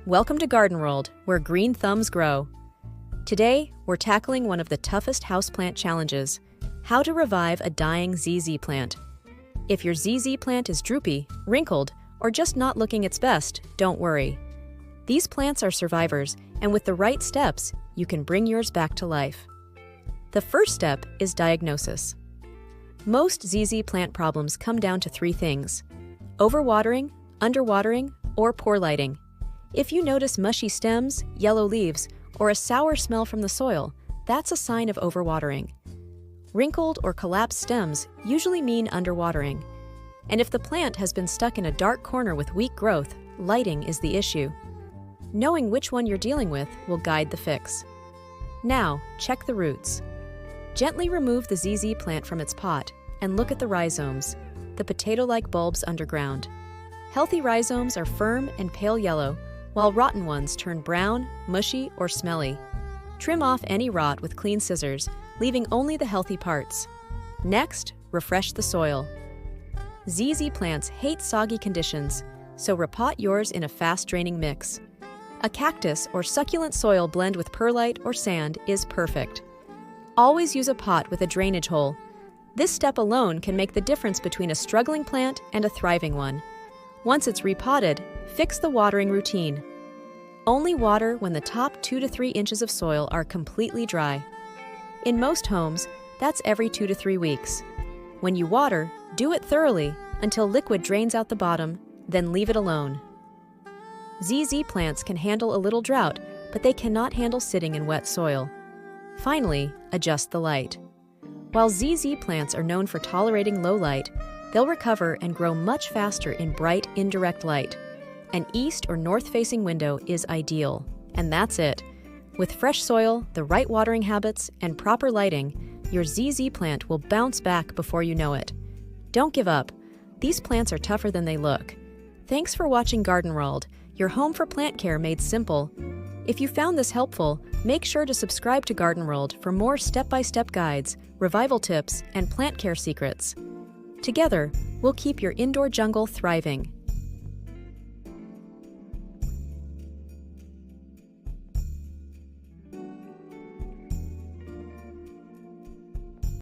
Welcome to GardenWrld, where green thumbs grow. Today, we're tackling one of the toughest houseplant challenges: how to revive a dying ZZ plant. If your ZZ plant is droopy, wrinkled, or just not looking its best, don't worry. These plants are survivors, and with the right steps, you can bring yours back to life. The first step is diagnosis. Most ZZ plant problems come down to three things: overwatering, underwatering, or poor lighting. If you notice mushy stems, yellow leaves, or a sour smell from the soil, that's a sign of overwatering. Wrinkled or collapsed stems usually mean underwatering. And if the plant has been stuck in a dark corner with weak growth, lighting is the issue. Knowing which one you're dealing with will guide the fix. Now, check the roots. Gently remove the ZZ plant from its pot and look at the rhizomes, the potato-like bulbs underground. Healthy rhizomes are firm and pale yellow, while rotten ones turn brown, mushy, or smelly. Trim off any rot with clean scissors, leaving only the healthy parts. Next, refresh the soil. ZZ plants hate soggy conditions, so repot yours in a fast-draining mix. A cactus or succulent soil blend with perlite or sand is perfect. Always use a pot with a drainage hole. This step alone can make the difference between a struggling plant and a thriving one. Once it's repotted, fix the watering routine. Only water when the top 2 to 3 inches of soil are completely dry. In most homes, that's every 2 to 3 weeks. When you water, do it thoroughly until liquid drains out the bottom, then leave it alone. ZZ plants can handle a little drought, but they cannot handle sitting in wet soil. Finally, adjust the light. While ZZ plants are known for tolerating low light, they'll recover and grow much faster in bright, indirect light. An east or north-facing window is ideal, and that's it. With fresh soil, the right watering habits, and proper lighting, your ZZ plant will bounce back before you know it. Don't give up. These plants are tougher than they look. Thanks for watching GardenWrld, your home for plant care made simple. If you found this helpful, make sure to subscribe to GardenWrld for more step-by-step guides, revival tips, and plant care secrets. Together, we'll keep your indoor jungle thriving.